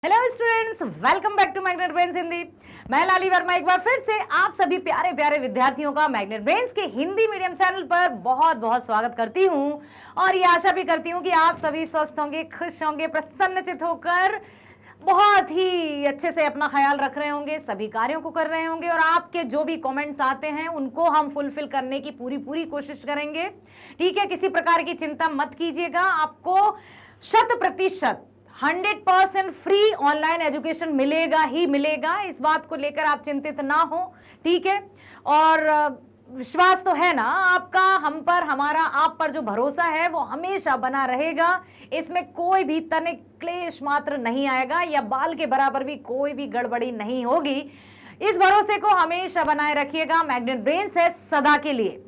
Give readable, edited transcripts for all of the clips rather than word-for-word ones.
Hello students, welcome back to Magnet Brains Hindi. मैं लाली वर्मा एक बार फिर से आप सभी प्यारे प्यारे विद्यार्थियों का मैग्नेट ब्रेन्स के हिंदी मीडियम चैनल पर बहुत बहुत स्वागत करती हूं और ये आशा भी करती हूं कि आप सभी स्वस्थ होंगे, खुश होंगे, प्रसन्नचित्त होकर बहुत ही अच्छे से अपना ख्याल रख रहे होंगे, सभी कार्यों को कर रहे होंगे और आपके जो भी कमेंट्स आते हैं उनको हम फुलफिल करने की पूरी कोशिश करेंगे। ठीक है, किसी प्रकार की चिंता मत कीजिएगा। आपको 100% 100% फ्री ऑनलाइन एजुकेशन मिलेगा ही मिलेगा, इस बात को लेकर आप चिंतित ना हो। ठीक है, और विश्वास तो है ना आपका हम पर, हमारा आप पर जो भरोसा है वो हमेशा बना रहेगा। इसमें कोई भी तनिक क्लेश मात्र नहीं आएगा या बाल के बराबर भी कोई भी गड़बड़ी नहीं होगी। इस भरोसे को हमेशा बनाए रखिएगा। मैग्नेट ब्रेन्स है सदा के लिए।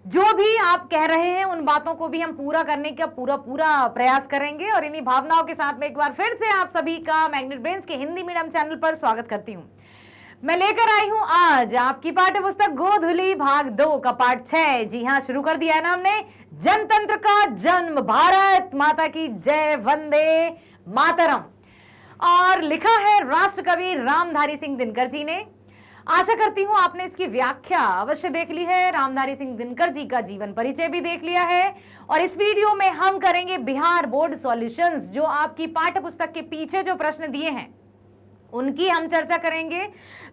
जो भी आप कह रहे हैं उन बातों को भी हम पूरा करने का पूरा प्रयास करेंगे और इन्हीं भावनाओं के साथ में एक बार फिर से आप सभी का मैग्नेट ब्रेन्स के हिंदी मीडियम चैनल पर स्वागत करती हूं। मैं लेकर आई हूं आज आपकी पाठ्य पुस्तक गोधुली भाग 2 का पाठ 6। जी हां, शुरू कर दिया है ना हमने। जनतंत्र का जन्म, भारत माता की जय, वंदे मातरम। और लिखा है राष्ट्र कवि रामधारी सिंह दिनकर जी ने। आशा करती हूं आपने इसकी व्याख्या अवश्य देख ली है, रामधारी सिंह दिनकर जी का जीवन परिचय भी देख लिया है और इस वीडियो में हम करेंगे बिहार बोर्ड सॉल्यूशंस। जो आपकी पाठ्य पुस्तक के पीछे जो प्रश्न दिए हैं उनकी हम चर्चा करेंगे।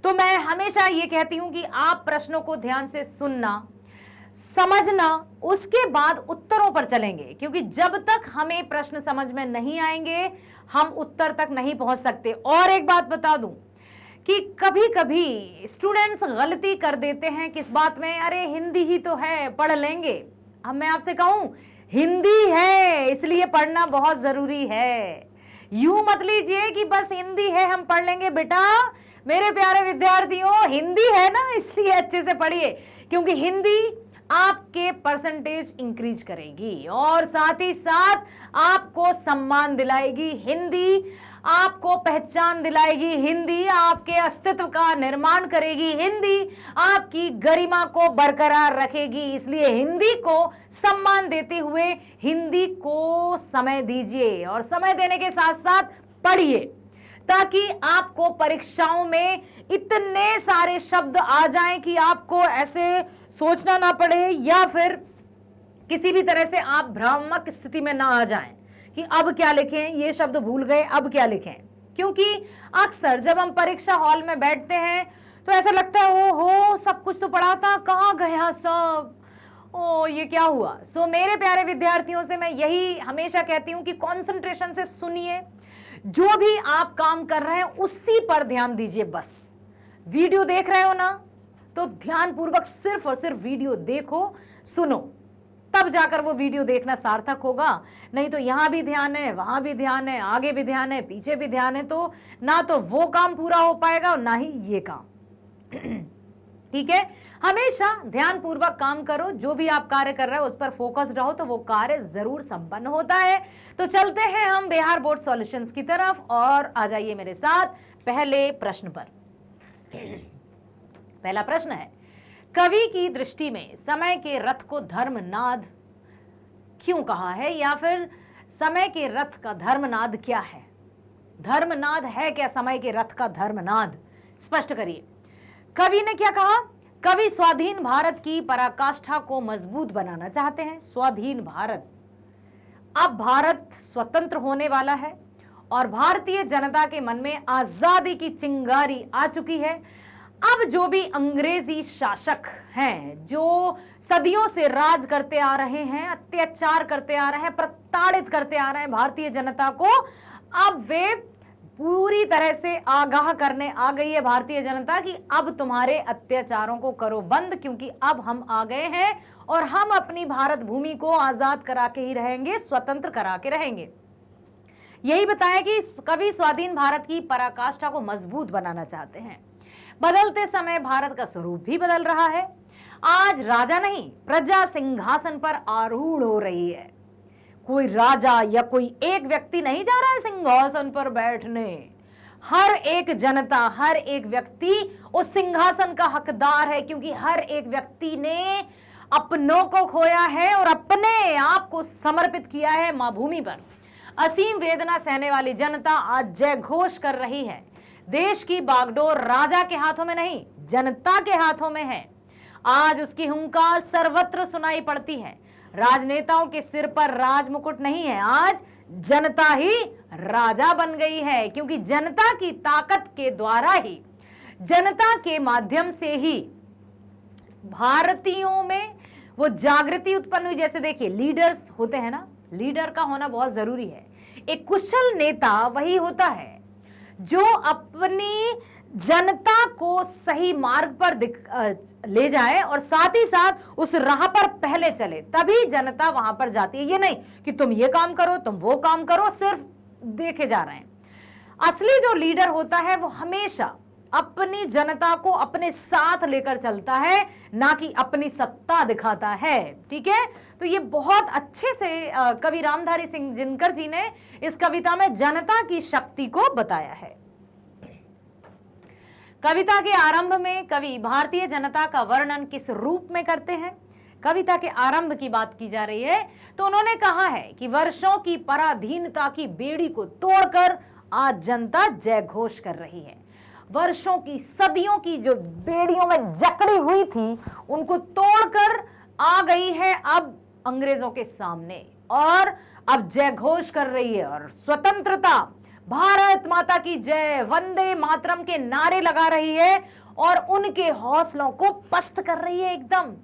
तो मैं हमेशा ये कहती हूं कि आप प्रश्नों को ध्यान से सुनना, समझना, उसके बाद उत्तरों पर चलेंगे, क्योंकि जब तक हमें प्रश्न समझ में नहीं आएंगे हम उत्तर तक नहीं पहुंच सकते। और एक बात बता दूं कि कभी कभी स्टूडेंट्स गलती कर देते हैं किस बात में, अरे हिंदी ही तो है पढ़ लेंगे। अब मैं आपसे कहूं हिंदी है इसलिए पढ़ना बहुत जरूरी है। यूं मत लीजिए कि बस हिंदी है हम पढ़ लेंगे। बेटा मेरे प्यारे विद्यार्थियों, हिंदी है ना इसलिए अच्छे से पढ़िए, क्योंकि हिंदी आपके परसेंटेज इंक्रीज करेगी और साथ ही साथ आपको सम्मान दिलाएगी। हिंदी आपको पहचान दिलाएगी। हिंदी आपके अस्तित्व का निर्माण करेगी। हिंदी आपकी गरिमा को बरकरार रखेगी। इसलिए हिंदी को सम्मान देते हुए हिंदी को समय दीजिए और समय देने के साथ साथ पढ़िए, ताकि आपको परीक्षाओं में इतने सारे शब्द आ जाएं कि आपको ऐसे सोचना ना पड़े या फिर किसी भी तरह से आप भ्रामक स्थिति में ना आ जाएं कि अब क्या लिखें, ये शब्द भूल गए, अब क्या लिखें। क्योंकि अक्सर जब हम परीक्षा हॉल में बैठते हैं तो ऐसा लगता है ओहो सब कुछ तो पढ़ा था, कहाँ गया सब, ओ ये क्या हुआ। सो मेरे प्यारे विद्यार्थियों से मैं यही हमेशा कहती हूँ कि कंसंट्रेशन से सुनिए, जो भी आप काम कर रहे हैं उसी पर ध्यान दीजिए। बस वीडियो देख रहे हो ना तो ध्यानपूर्वक सिर्फ और सिर्फ वीडियो देखो, सुनो, तब जाकर वो वीडियो देखना सार्थक होगा। नहीं तो यहां भी ध्यान है, वहां भी ध्यान है, आगे भी ध्यान है, पीछे भी ध्यान है, तो ना तो वो काम पूरा हो पाएगा और ना ही ये काम। ठीक है, हमेशा ध्यानपूर्वक काम करो। जो भी आप कार्य कर रहे हो उस पर फोकस्ड रहो तो वो कार्य जरूर संपन्न होता है। तो चलते हैं हम बिहार बोर्ड सॉल्यूशंस की तरफ और आ जाइए मेरे साथ पहले प्रश्न पर। पहला प्रश्न है, कवि की दृष्टि में समय के रथ को धर्मनाद क्यों कहा है, या फिर समय के रथ का धर्मनाद क्या है। धर्मनाद है क्या समय के रथ का धर्मनाद, स्पष्ट करिए। कवि ने क्या कहा, कवि स्वाधीन भारत की पराकाष्ठा को मजबूत बनाना चाहते हैं। स्वाधीन भारत, अब भारत स्वतंत्र होने वाला है और भारतीय जनता के मन में आजादी की चिंगारी आ चुकी है। अब जो भी अंग्रेजी शासक हैं, जो सदियों से राज करते आ रहे हैं, अत्याचार करते आ रहे हैं, प्रताड़ित करते आ रहे हैं भारतीय जनता को, अब वे पूरी तरह से आगाह करने आ गई है भारतीय जनता कि अब तुम्हारे अत्याचारों को करो बंद, क्योंकि अब हम आ गए हैं और हम अपनी भारत भूमि को आजाद करा के ही रहेंगे, स्वतंत्र करा के रहेंगे। यही बताया कि कवि स्वाधीन भारत की पराकाष्ठा को मजबूत बनाना चाहते हैं। बदलते समय भारत का स्वरूप भी बदल रहा है। आज राजा नहीं, प्रजा सिंहासन पर आरूढ़ हो रही है। कोई राजा या कोई एक व्यक्ति नहीं जा रहा है सिंहासन पर बैठने। हर एक जनता, हर एक व्यक्ति उस सिंहासन का हकदार है, क्योंकि हर एक व्यक्ति ने अपनों को खोया है और अपने आप को समर्पित किया है माँ भूमि पर। असीम वेदना सहने वाली जनता आज जय घोष कर रही है। देश की बागडोर राजा के हाथों में नहीं, जनता के हाथों में है। आज उसकी हुंकार सर्वत्र सुनाई पड़ती है। राजनेताओं के सिर पर राज मुकुट नहीं है, आज जनता ही राजा बन गई है, क्योंकि जनता की ताकत के द्वारा ही, जनता के माध्यम से ही भारतीयों में वो जागृति उत्पन्न हुई। जैसे देखिए, लीडर्स होते हैं ना, लीडर का होना बहुत जरूरी है। एक कुशल नेता वही होता है जो अपनी जनता को सही मार्ग पर ले जाए और साथ ही साथ उस राह पर पहले चले, तभी जनता वहां पर जाती है। ये नहीं कि तुम ये काम करो, तुम वो काम करो, सिर्फ देखे जा रहे हैं। असली जो लीडर होता है वो हमेशा अपनी जनता को अपने साथ लेकर चलता है, ना कि अपनी सत्ता दिखाता है। ठीक है, तो ये बहुत अच्छे से कवि रामधारी सिंह दिनकर जी ने इस कविता में जनता की शक्ति को बताया है। कविता के आरंभ में कवि भारतीय जनता का वर्णन किस रूप में करते हैं? कविता के आरंभ की बात की जा रही है तो उन्होंने कहा है कि वर्षों की पराधीनता की बेड़ी को तोड़कर आज जनता जय घोष कर रही है। वर्षों की, सदियों की जो बेड़ियों में जकड़ी हुई थी, उनको तोड़कर आ गई है अब अंग्रेजों के सामने और अब जय घोष कर रही है। और स्वतंत्रता, भारत माता की जय, वंदे मातरम के नारे लगा रही है और उनके हौसलों को पस्त कर रही है एकदम।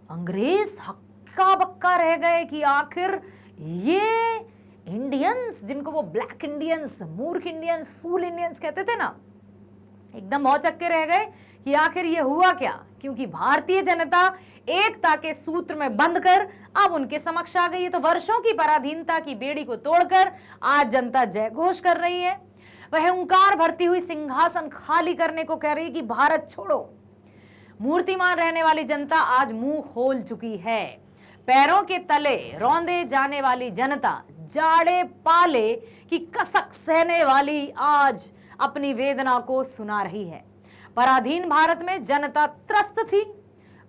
अंग्रेज हक्का बक्का रह गए कि आखिर ये इंडियंस, जिनको वो ब्लैक इंडियंस, मूर्ख इंडियंस, फूल इंडियंस कहते थे ना, एकदम भौचक्के रह गए कि आखिर ये हुआ क्या, क्योंकि भारतीय जनता एकता के सूत्र में बंधकर अब उनके समक्ष आ गई है। तो वर्षों की पराधीनता की बेड़ी को तोड़कर आज जनता जय घोष कर रही है। वह हुंकार भरती हुई सिंहासन खाली करने को कह रही है कि भारत छोड़ो। मूर्तिमान रहने वाली जनता आज मुंह खोल चुकी है। पैरों के तले रौंदे जाने वाली जनता, जाड़े पाले की कसक सहने वाली, आज अपनी वेदना को सुना रही है। पराधीन भारत में जनता त्रस्त थी,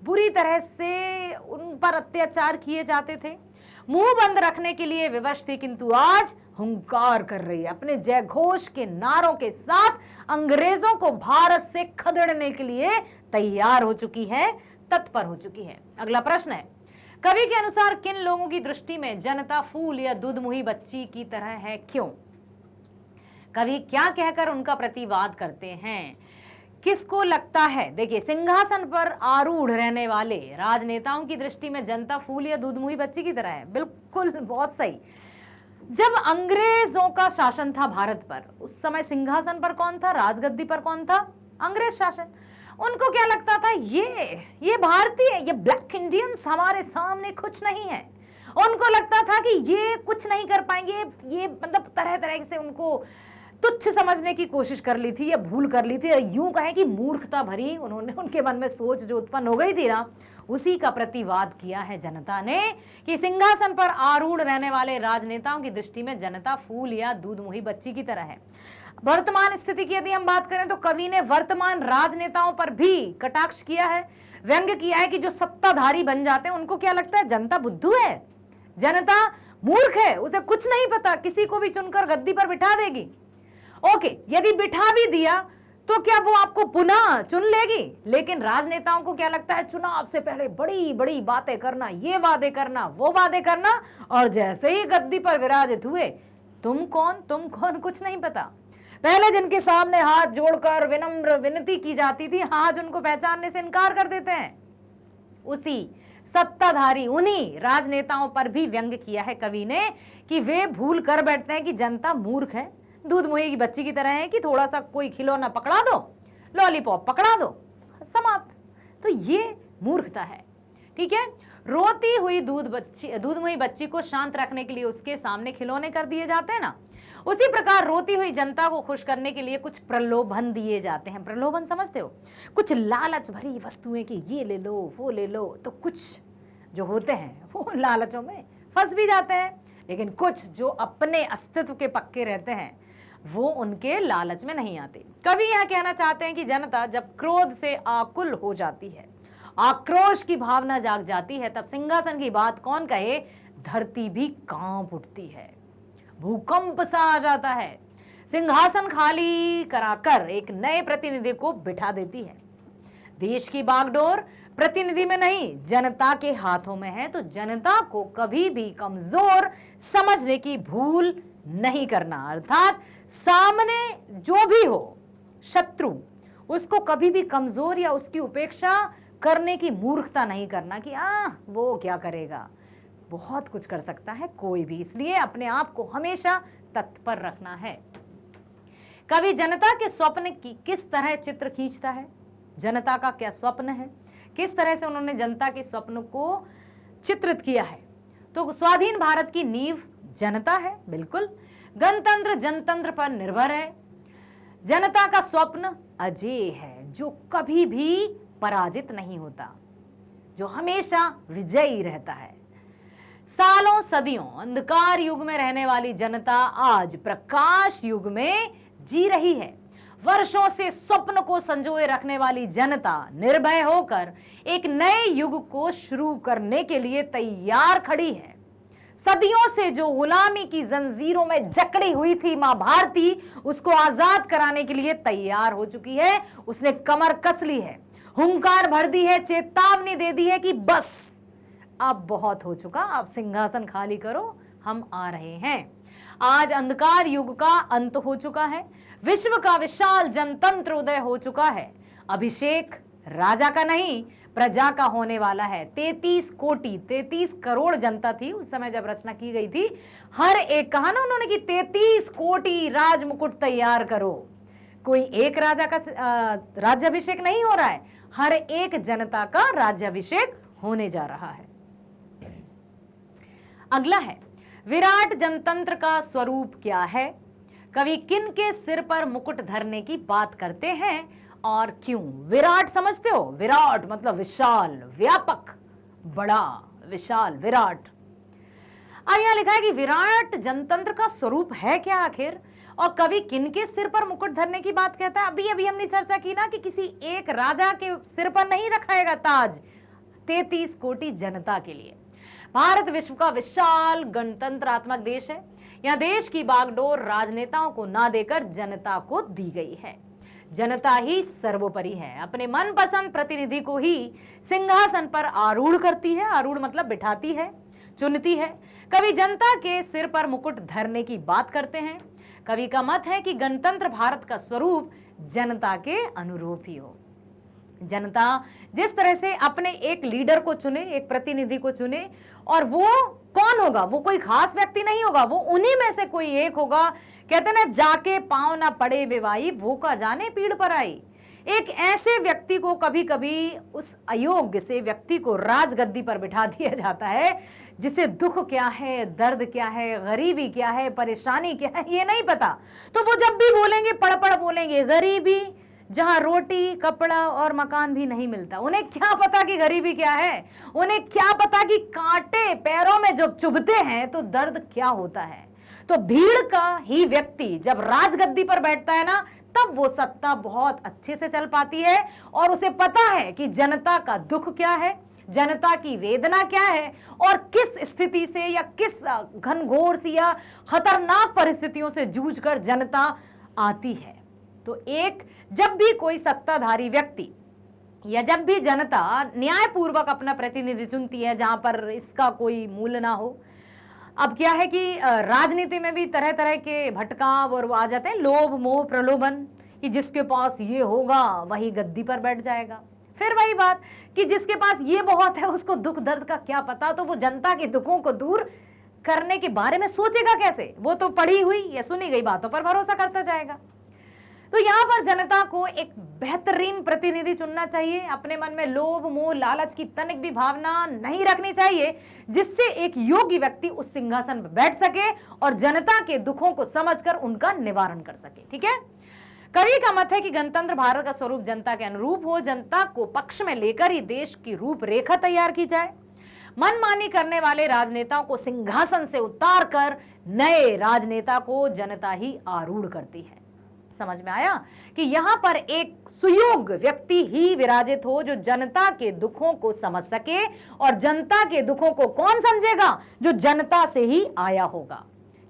बुरी तरह से उन पर अत्याचार किए जाते थे, मुंह बंद रखने के लिए विवश थी, किंतु आज हुंकार कर रही है। अपने जय घोष के नारों के साथ अंग्रेजों को भारत से खदेड़ने के लिए तैयार हो चुकी है, तत्पर हो चुकी है। अगला प्रश्न है, कवि के अनुसार किन लोगों की दृष्टि में जनता फूल या दूधमुही बच्ची की तरह है, क्यों? कवि क्या कहकर उनका प्रतिवाद करते हैं? किसको लगता है? देखिए, सिंहासन पर आरूढ़ रहने वाले राजनेताओं की दृष्टि में जनता फूल या दूधमुही बच्ची की तरह है। बिल्कुल, बहुत सही। जब अंग्रेजों का शासन था भारत पर, उस समय सिंहासन पर कौन था, राजगद्दी पर कौन था? अंग्रेज शासन। उनको क्या लगता था, ये भारतीय, ये ब्लैक इंडियंस हमारे सामने कुछ नहीं है। उनको लगता था कि ये कुछ नहीं कर पाएंगे, ये मतलब तरह तरह से उनको तुच्छ समझने की कोशिश कर ली थी या भूल कर ली थी, यूं कहें कि मूर्खता भरी उन्होंने, उनके मन में सोच जो उत्पन्न हो गई थी ना, उसी का प्रतिवाद किया है जनता ने कि सिंहासन पर आरूढ़ रहने वाले राजनेताओं की दृष्टि में जनता फूल या दूधमुही बच्ची की तरह है। वर्तमान स्थिति की यदि हम बात करें तो कवि ने वर्तमान राजनेताओं पर भी कटाक्ष किया है, व्यंग्य किया है कि जो सत्ताधारी बन जाते हैं उनको क्या लगता है, जनता बुद्धू है, जनता मूर्ख है, उसे कुछ नहीं पता, किसी को भी चुनकर गद्दी पर बिठा देगी। ओके, यदि बिठा भी दिया तो क्या वो आपको पुनः चुन लेगी? लेकिन राजनेताओं को क्या लगता है, चुनाव से पहले बड़ी बड़ी बातें करना, ये वादे करना, वो वादे करना, और जैसे ही गद्दी पर विराजित हुए, तुम कौन कुछ नहीं पता। पहले जिनके सामने हाथ जोड़कर विनम्र विनती की जाती थी, आज उनको पहचानने से इनकार कर देते हैं। उसी सत्ताधारी, उन्हीं राजनेताओं पर भी व्यंग्य किया है कवि ने कि वे भूल कर बैठते हैं कि जनता मूर्ख है, दूधमुही की बच्ची की तरह है कि थोड़ा सा कोई खिलौना पकड़ा दो, लॉलीपॉप पकड़ा दो, समाप्त। तो ये मूर्खता है। ठीक है, रोती हुई दूधमुही बच्ची को शांत रखने के लिए उसके सामने खिलौने कर दिए जाते हैं ना, उसी प्रकार रोती हुई जनता को खुश करने के लिए कुछ प्रलोभन दिए जाते हैं। प्रलोभन समझते हो? कुछ लालच भरी वस्तुएं कि ये ले लो, वो ले लो। तो कुछ जो होते हैं वो लालचों में फंस भी जाते हैं, लेकिन कुछ जो अपने अस्तित्व के पक्के रहते हैं वो उनके लालच में नहीं आते। कवि यह कहना चाहते हैं कि जनता जब क्रोध से आकुल हो जाती है, आक्रोश की भावना जाग जाती है, तब सिंहासन की बात कौन कहे, धरती भी कांप उठती है। भूकंप सा आ जाता है। सिंहासन खाली कराकर एक नए प्रतिनिधि को बिठा देती है। देश की बागडोर प्रतिनिधि में नहीं, जनता के हाथों में है, तो जनता को कभी भी कमजोर समझने की भूल नहीं करना। अर्थात सामने जो भी हो शत्रु, उसको कभी भी कमजोर या उसकी उपेक्षा करने की मूर्खता नहीं करना कि वो क्या करेगा, बहुत कुछ कर सकता है कोई भी। इसलिए अपने आप को हमेशा तत्पर रखना है। कवि जनता के स्वप्न की किस तरह चित्र खींचता है, जनता का क्या स्वप्न है, किस तरह से उन्होंने जनता के स्वप्न को चित्रित किया है। तो स्वाधीन भारत की नींव जनता है, बिल्कुल। गणतंत्र जनतंत्र पर निर्भर है। जनता का स्वप्न अजेय है, जो कभी भी पराजित नहीं होता, जो हमेशा विजयी रहता है। सालों सदियों अंधकार युग में रहने वाली जनता आज प्रकाश युग में जी रही है। वर्षों से स्वप्न को संजोए रखने वाली जनता निर्भय होकर एक नए युग को शुरू करने के लिए तैयार खड़ी है। सदियों से जो गुलामी की जंजीरों में जकड़ी हुई थी मां भारती, उसको आजाद कराने के लिए तैयार हो चुकी है। उसने कमर कस ली है, हुंकार भर दी है, चेतावनी दे दी है कि बस अब बहुत हो चुका, अब सिंहासन खाली करो, हम आ रहे हैं। आज अंधकार युग का अंत हो चुका है, विश्व का विशाल जनतंत्र उदय हो चुका है। अभिषेक राजा का नहीं, प्रजा का होने वाला है। 33 करोड़ जनता थी उस समय जब रचना की गई थी। हर एक, कहा ना उन्होंने कि 33 कोटि राजमुकुट तैयार करो। कोई एक राजा का राज्याभिषेक नहीं हो रहा है, हर एक जनता का राज्याभिषेक होने जा रहा है। अगला है, विराट जनतंत्र का स्वरूप क्या है? कवि किन के सिर पर मुकुट धरने की बात करते हैं और क्यों? विराट समझते हो? विराट मतलब विशाल, व्यापक, बड़ा, विशाल, विराट। अब यहां लिखा है कि विराट जनतंत्र का स्वरूप है क्या आखिर, और कवि किन के सिर पर मुकुट धरने की बात कहता है? अभी अभी हमने चर्चा की ना कि किसी एक राजा के सिर पर नहीं रखाएगा ताज, 33 कोटि जनता के लिए। भारत विश्व का विशाल गणतंत्रात्मक देश है। यह देश की बागडोर राजनेताओं को ना देकर जनता को दी गई है। जनता ही सर्वोपरि है, अपने मनपसंद प्रतिनिधि को ही सिंहासन पर आरूढ़ करती है। आरूढ़ मतलब बिठाती है, चुनती है। कवि जनता के सिर पर मुकुट धरने की बात करते हैं। कवि का मत है कि गणतंत्र भारत का स्वरूप जनता के अनुरूप ही हो। जनता जिस तरह से अपने एक लीडर को चुने, एक प्रतिनिधि को चुने, और वो कौन होगा? वो कोई खास व्यक्ति नहीं होगा, वो उन्हीं में से कोई एक होगा। कहते ना, जाके पांव ना पड़े बेवाई, वो का जाने पीड़ पर आई। एक ऐसे व्यक्ति को कभी कभी उस अयोग्य से व्यक्ति को राजगद्दी पर बिठा दिया जाता है, जिसे दुख क्या है, दर्द क्या है, गरीबी क्या है, परेशानी क्या है, ये नहीं पता। तो वो जब भी बोलेंगे पड़ बोलेंगे, गरीबी जहां रोटी कपड़ा और मकान भी नहीं मिलता। उन्हें क्या पता कि गरीबी क्या है, उन्हें क्या पता कि कांटे पैरों में जब चुभते हैं तो दर्द क्या होता है। तो भीड़ का ही व्यक्ति जब राजगद्दी पर बैठता है ना, तब वो सत्ता बहुत अच्छे से चल पाती है, और उसे पता है कि जनता का दुख क्या है, जनता की वेदना क्या है, और किस स्थिति से या किस घनघोर सी या खतरनाक परिस्थितियों से जूझकर जनता आती है। तो एक, जब भी कोई सत्ताधारी व्यक्ति या जब भी जनता न्यायपूर्वक अपना प्रतिनिधि चुनती है, जहां पर इसका कोई मूल्य ना हो। अब क्या है कि राजनीति में भी तरह तरह के भटकाव और वो आ जाते हैं, लोभ मोह प्रलोभन, कि जिसके पास ये होगा वही गद्दी पर बैठ जाएगा। फिर वही बात कि जिसके पास ये बहुत है उसको दुख दर्द का क्या पता, तो वो जनता के दुखों को दूर करने के बारे में सोचेगा कैसे? वो तो पढ़ी हुई या सुनी गई बातों पर भरोसा करता जाएगा। तो यहां पर जनता को एक बेहतरीन प्रतिनिधि चुनना चाहिए। अपने मन में लोभ मोह लालच की तनिक भी भावना नहीं रखनी चाहिए, जिससे एक योग्य व्यक्ति उस सिंहासन पर बैठ सके और जनता के दुखों को समझकर उनका निवारण कर सके। ठीक है। कवि का मत है कि गणतंत्र भारत का स्वरूप जनता के अनुरूप हो। जनता को पक्ष में लेकर ही देश की रूपरेखा तैयार की जाए। मनमानी करने वाले राजनेताओं को सिंहासन से उतारकर नए राजनेता को जनता ही आरूढ़ करती है। समझ में आया कि यहां पर एक सुयोग्य व्यक्ति ही विराजित हो, जो जनता के दुखों को समझ सके। और जनता के दुखों को कौन समझेगा? जो जनता से ही आया होगा।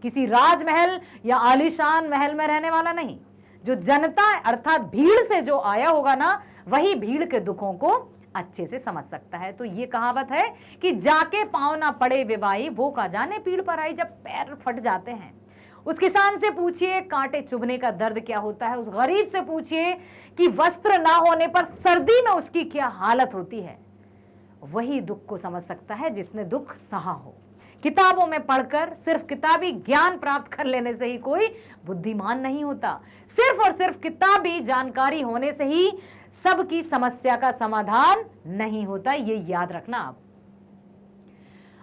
किसी राजमहल या आलीशान महल में रहने वाला नहीं। जो जनता अर्थात भीड़ से जो आया होगा ना, वही भीड़ के दुखों को अच्छे से समझ सकता है। तो ये कहावत है कि जाके पांव ना पड़े विवाई, वो का जाने पीड़ पर आई। जब पैर फट जाते हैं, उस किसान से पूछिए कांटे चुभने का दर्द क्या होता है, उस गरीब से पूछिए कि वस्त्र ना होने पर सर्दी में उसकी क्या हालत होती है। वही दुख को समझ सकता है जिसने दुख सहा हो। किताबों में पढ़कर सिर्फ किताबी ज्ञान प्राप्त कर लेने से ही कोई बुद्धिमान नहीं होता। सिर्फ और सिर्फ किताबी जानकारी होने से ही सबकी समस्या का समाधान नहीं होता, ये याद रखना आप।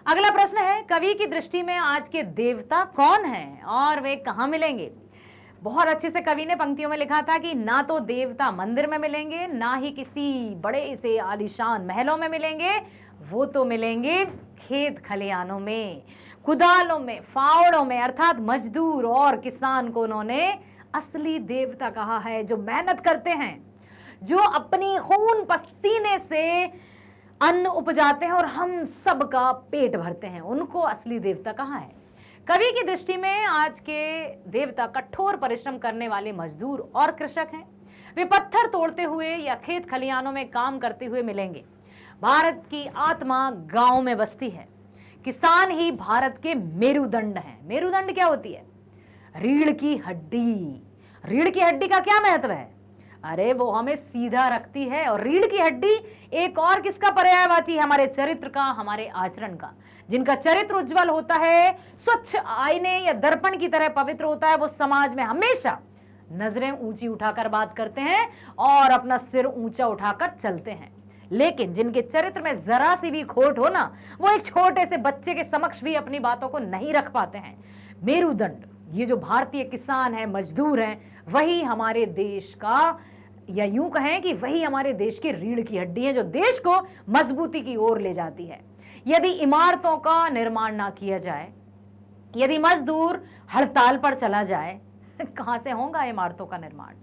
अगला प्रश्न है, कवि की दृष्टि में आज के देवता कौन हैं और वे कहां मिलेंगे? बहुत अच्छे से कवि ने पंक्तियों में लिखा था कि ना तो देवता मंदिर में मिलेंगे, ना ही किसी बड़े से आलीशान महलों में मिलेंगे, वो तो मिलेंगे खेत खलिहानों में, कुदालों में, फावड़ों में, अर्थात मजदूर और किसान को उन्होंने असली देवता कहा है। जो मेहनत करते हैं, जो अपनी खून पसीने से अन्न उपजाते हैं और हम सबका पेट भरते हैं, उनको असली देवता कहा है। कवि की दृष्टि में आज के देवता कठोर परिश्रम करने वाले मजदूर और कृषक हैं। वे पत्थर तोड़ते हुए या खेत खलिहानों में काम करते हुए मिलेंगे। भारत की आत्मा गांव में बसती है। किसान ही भारत के मेरुदंड हैं। मेरुदंड क्या होती है? रीढ़ की हड्डी। रीढ़ की हड्डी का क्या महत्व है? अरे वो हमें सीधा रखती है। और रीढ़ की हड्डी एक और किसका पर्यायवाची है? हमारे चरित्र का, हमारे आचरण का। जिनका चरित्र उज्जवल होता है, स्वच्छ आईने या दर्पण की तरह पवित्र होता है, वो समाज में हमेशा नजरें ऊंची उठाकर बात करते हैं और अपना सिर ऊंचा उठाकर चलते हैं। लेकिन जिनके चरित्र में जरा सी भी खोट हो ना, वो एक छोटे से बच्चे के समक्ष भी अपनी बातों को नहीं रख पाते हैं। मेरुदंड, ये जो भारतीय किसान है, मजदूर हैं, वही हमारे देश का, या यूं कहें कि वही हमारे देश की रीढ़ की हड्डी है, जो देश को मजबूती की ओर ले जाती है। यदि इमारतों का निर्माण ना किया जाए, यदि मजदूर हड़ताल पर चला जाए, कहां से होगा इमारतों का निर्माण?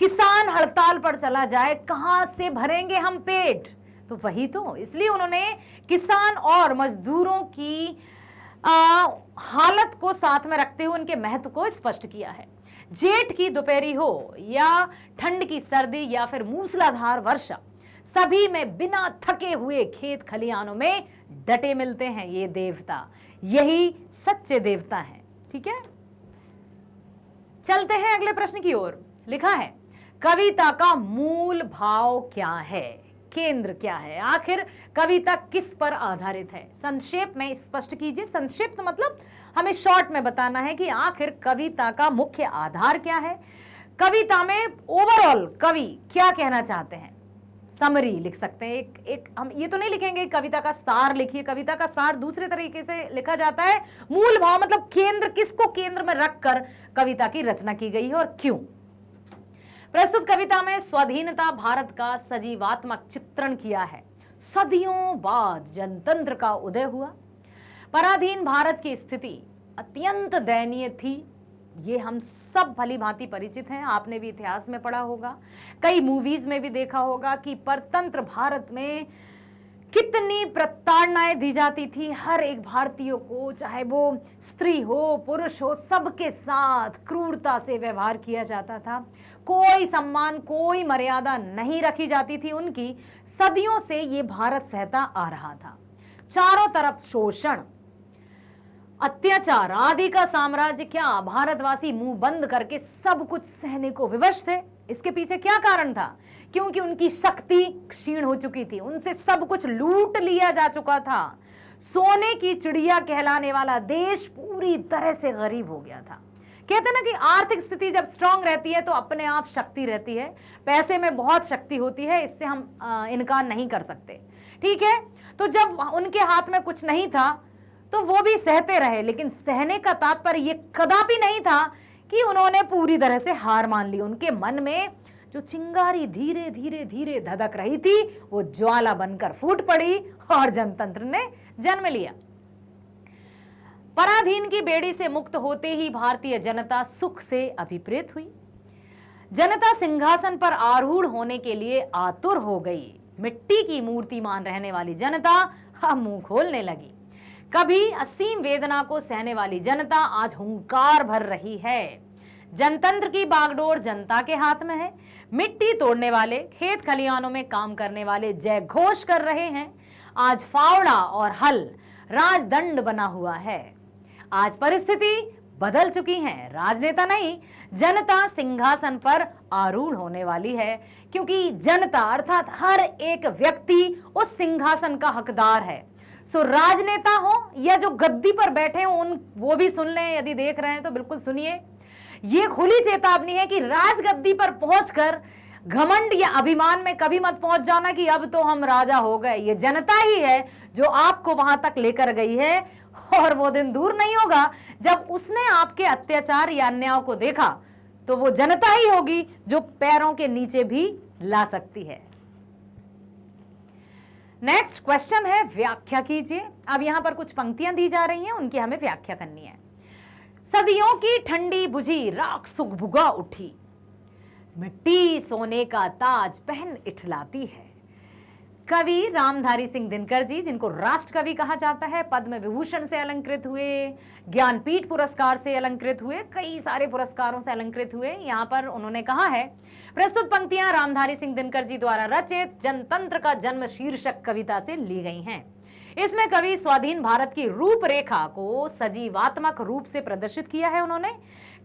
किसान हड़ताल पर चला जाए, कहां से भरेंगे हम पेट? तो वही तो, इसलिए उन्होंने किसान और मजदूरों की हालत को साथ में रखते हुए उनके महत्व को स्पष्ट किया है। जेठ की दोपहरी हो या ठंड की सर्दी या फिर मूसलाधार वर्षा, सभी में बिना थके हुए खेत खलिहानों में डटे मिलते हैं ये देवता। यही सच्चे देवता हैं। ठीक है, चलते हैं अगले प्रश्न की ओर। लिखा है, कविता का मूल भाव क्या है, केंद्र क्या है? आखिर कविता किस पर आधारित है? संक्षेप में स्पष्ट कीजिए। संक्षिप्त मतलब हमें शॉर्ट में बताना है कि आखिर कविता का मुख्य आधार क्या है। कविता में ओवरऑल कवि क्या कहना चाहते हैं, समरी लिख सकते हैं। एक हम ये तो नहीं लिखेंगे कविता का सार लिखिए, कविता का सार दूसरे तरीके से लिखा जाता है। मूल भाव मतलब केंद्र, किसको केंद्र में रखकर कविता की रचना की गई है और क्यों। प्रस्तुत कविता में स्वाधीनता भारत का सजीवात्मक चित्रण किया है। सदियों बाद जनतंत्र का उदय हुआ। पराधीन भारत की स्थिति अत्यंत दयनीय थी। ये हम सब भली भांति परिचित हैं, आपने भी इतिहास में पढ़ा होगा, कई मूवीज में भी देखा होगा कि परतंत्र भारत में कितनी प्रताड़नाएं दी जाती थी हर एक भारतीय को, चाहे वो स्त्री हो पुरुष हो, सबके साथ क्रूरता से व्यवहार किया जाता था। कोई सम्मान, कोई मर्यादा नहीं रखी जाती थी उनकी। सदियों से ये भारत सहता आ रहा था। चारों तरफ शोषण, अत्याचार आदि का साम्राज्य। क्या भारतवासी मुंह बंद करके सब कुछ सहने को विवश थे? इसके पीछे क्या कारण था? क्योंकि उनकी शक्ति क्षीण हो चुकी थी, उनसे सब कुछ लूट लिया जा चुका था। सोने की चिड़िया कहलाने वाला देश पूरी तरह से गरीब हो गया था। कहते हैं ना कि आर्थिक स्थिति जब स्ट्रांग रहती है तो अपने आप शक्ति रहती है। पैसे में बहुत शक्ति होती है, इससे हम इनकार नहीं कर सकते। ठीक है, तो जब उनके हाथ में कुछ नहीं था तो वो भी सहते रहे, लेकिन सहने का तात्पर्य ये कदापि नहीं था कि उन्होंने पूरी तरह से हार मान ली। उनके मन में जो चिंगारी धीरे धीरे धीरे धधक रही थी, वो ज्वाला बनकर फूट पड़ी और जनतंत्र ने जन्म लिया। पराधीन की बेड़ी से मुक्त होते ही भारतीय जनता सुख से अभिप्रेत हुई। जनता सिंहासन पर आरूढ़ होने के लिए आतुर हो गई। मिट्टी की मूर्तिमान रहने वाली जनता अब मुंह खोलने लगी। कभी असीम वेदना को सहने वाली जनता आज हुंकार भर रही है। जनतंत्र की बागडोर जनता के हाथ में है। मिट्टी तोड़ने वाले, खेत खलिहानों में काम करने वाले जय घोष कर रहे हैं। आज फावड़ा और हल राजदंड बना हुआ है। आज परिस्थिति बदल चुकी है। राजनेता नहीं, जनता सिंहासन पर आरूढ़ होने वाली है, क्योंकि जनता अर्थात हर एक व्यक्ति उस सिंहासन का हकदार है। सो राजनेता हो या जो गद्दी पर बैठे हो उन वो भी सुन लें, यदि देख रहे हैं तो बिल्कुल सुनिए। ये खुली चेतावनी है कि राजगद्दी पर पहुंचकर घमंड या अभिमान में कभी मत पहुंच जाना कि अब तो हम राजा हो गए। ये जनता ही है जो आपको वहां तक लेकर गई है, और वो दिन दूर नहीं होगा जब उसने आपके अत्याचार या अन्याय को देखा तो वो जनता ही होगी जो पैरों के नीचे भी ला सकती है। नेक्स्ट क्वेश्चन है, व्याख्या कीजिए। अब यहां पर कुछ पंक्तियां दी जा रही हैं, उनकी हमें व्याख्या करनी है। सदियों की ठंडी बुझी राख सुगबुगा उठी, मिट्टी सोने का ताज पहन इठलाती है। कवि रामधारी सिंह दिनकर जी, जिनको राष्ट्र कवि कहा जाता है, पद्म विभूषण से अलंकृत हुए, ज्ञानपीठ पुरस्कार से अलंकृत हुए, कई सारे पुरस्कारों से अलंकृत हुए। यहाँ पर उन्होंने कहा है, प्रस्तुत पंक्तियां रामधारी सिंह दिनकर जी द्वारा रचित जनतंत्र का जन्म शीर्षक कविता से ली गई हैं। इसमें कवि स्वाधीन भारत की रूपरेखा को सजीवात्मक रूप से प्रदर्शित किया है। उन्होंने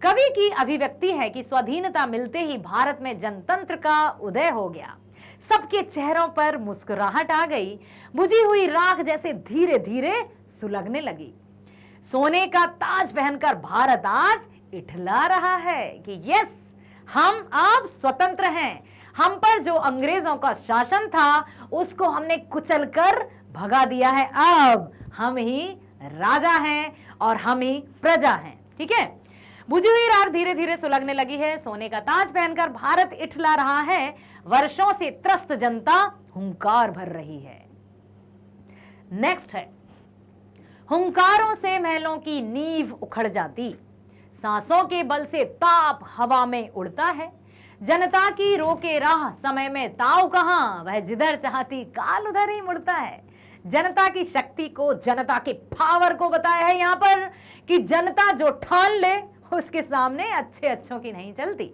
कवि की अभिव्यक्ति है कि स्वाधीनता मिलते ही भारत में जनतंत्र का उदय हो गया, सबके चेहरों पर मुस्कुराहट आ गई, बुझी हुई राख जैसे धीरे धीरे सुलगने लगी। सोने का ताज पहनकर भारत आज इठला रहा है कि यस, हम अब स्वतंत्र हैं। हम पर जो अंग्रेजों का शासन था उसको हमने कुचलकर भगा दिया है। अब हम ही राजा हैं और हम ही प्रजा हैं। ठीक है, बुझी हुई राख धीरे धीरे सुलगने लगी है, सोने का ताज पहनकर भारत इठला रहा है, वर्षों से त्रस्त जनता हुंकार भर रही है। नेक्स्ट है, हुंकारों से महलों की नींव उखड़ जाती, सांसों के बल से ताप हवा में उड़ता है। जनता की रोके राह समय में ताव कहां, वह जिधर चाहती काल उधर ही मुड़ता है। जनता की शक्ति को, जनता के पावर को बताया है यहाँ पर कि जनता जो ठान ले उसके सामने अच्छे अच्छों की नहीं चलती।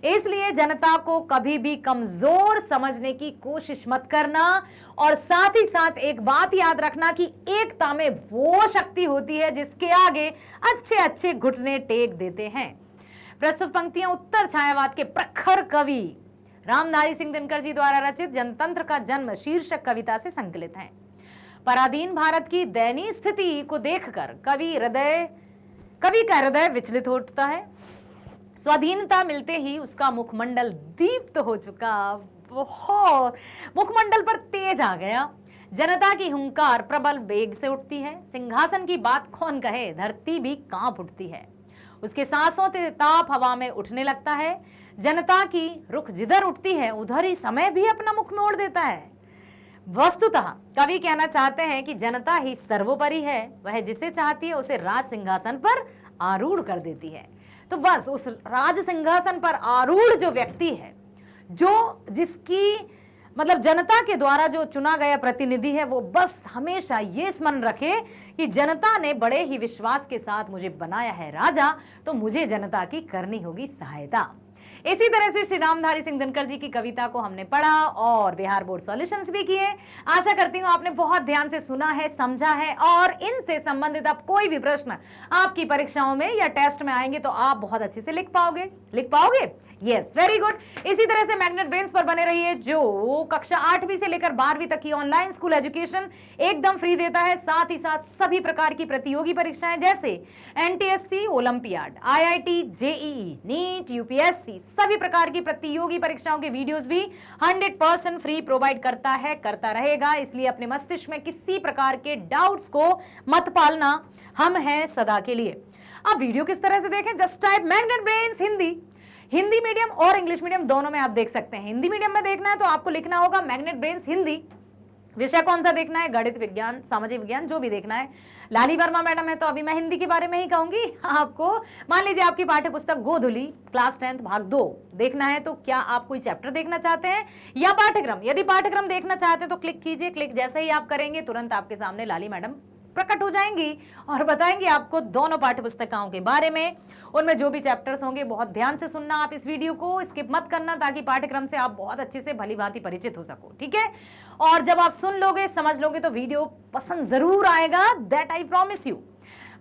इसलिए जनता को कभी भी कमजोर समझने की कोशिश मत करना, और साथ ही साथ एक बात याद रखना कि एकता में वो शक्ति होती है जिसके आगे अच्छे अच्छे घुटने टेक देते हैं। प्रस्तुत पंक्तियां उत्तर छायावाद के प्रखर कवि रामधारी सिंह दिनकर जी द्वारा रचित जनतंत्र का जन्म शीर्षक कविता से संकलित हैं। पराधीन भारत की दयनीय स्थिति को देखकर कवि का हृदय विचलित हो उठता है। स्वाधीनता मिलते ही उसका मुखमंडल दीप्त हो चुका, बहुत मुखमंडल पर तेज आ गया। जनता की हुंकार प्रबल वेग से उठती है। सिंहासन की बात कौन कहे, धरती भी कांप उठती है। उसके सांसों से ताप हवा में उठने लगता है। जनता की रुख जिधर उठती है उधर ही समय भी अपना मुख मोड़ देता है। वस्तुतः कवि कहना चाहते हैं कि जनता ही सर्वोपरि है, वह जिसे चाहती है उसे राज सिंहासन पर आरूढ़ कर देती है। तो बस उस राज सिंहासन पर आरूढ़ जो व्यक्ति है, जो जिसकी मतलब जनता के द्वारा जो चुना गया प्रतिनिधि है, वो बस हमेशा ये स्मरण रखे कि जनता ने बड़े ही विश्वास के साथ मुझे बनाया है राजा, तो मुझे जनता की करनी होगी सहायता। इसी तरह से श्री रामधारी सिंह दिनकर जी की कविता को हमने पढ़ा और बिहार बोर्ड सॉल्यूशंस भी किए। आशा करती हूँ आपने बहुत ध्यान से सुना है, समझा है, और इनसे संबंधित अब कोई भी प्रश्न आपकी परीक्षाओं में या टेस्ट में आएंगे तो आप बहुत अच्छे से लिख पाओगे। Yes, very good. इसी तरह से मैग्नेट ब्रेन्स पर बने रहिए, जो कक्षा 8वीं से लेकर 12वीं तक की ऑनलाइन स्कूल एजुकेशन एकदम फ्री देता है। साथ ही साथ सभी प्रकार की प्रतियोगी परीक्षाएं जैसे NTSC, olympiad, IIT, JEE, NEET, UPSC, सभी प्रकार की प्रतियोगी परीक्षाओं के वीडियोस भी 100% फ्री प्रोवाइड करता रहेगा। इसलिए अपने मस्तिष्क में किसी प्रकार के डाउट्स को मत पालना, हम हैं सदा के लिए। अब वीडियो किस तरह से देखें, just type magnet Brains Hindi medium और इंग्लिश मीडियम दोनों में आप देख सकते हैं। हिंदी मीडियम में देखना है तो आपको लिखना होगा मैग्नेट ब्रेन्स हिंदी। विषय कौन सा देखना है, गणित, विज्ञान, सामाजिक विज्ञान, जो भी देखना है। लाली वर्मा मैडम है तो अभी मैं हिंदी के बारे में ही कहूंगी आपको। मान लीजिए आपकी पाठ्य पुस्तक गोधुली क्लास 10th भाग 2 देखना है, तो क्या आप कोई चैप्टर देखना चाहते हैं या पाठ्यक्रम? यदि पाठ्यक्रम देखना चाहते हैं तो क्लिक कीजिए। क्लिक जैसे ही आप करेंगे तुरंत आपके सामने लाली मैडम प्रकट हो जाएंगी और बताएंगे आपको दोनों पाठ्य पुस्तकों के बारे में। उनमें जो भी चैप्टर्स होंगे बहुत ध्यान से सुनना, आप इस वीडियो को स्किप मत करना ताकि पाठ्यक्रम से आप बहुत अच्छे से भली भांति परिचित हो सको, ठीक है। और जब आप सुन लोगे, समझ लोगे तो वीडियो पसंद जरूर आएगा, दैट आई प्रॉमिस यू।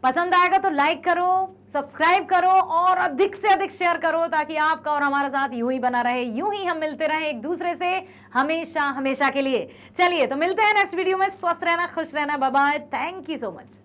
पसंद आएगा तो लाइक करो, सब्सक्राइब करो और अधिक से अधिक शेयर करो ताकि आपका और हमारा साथ यूं ही बना रहे, यूं ही हम मिलते रहे एक दूसरे से हमेशा हमेशा के लिए। चलिए तो मिलते हैं नेक्स्ट वीडियो में। स्वस्थ रहना, खुश रहना, bye bye, thank you so much.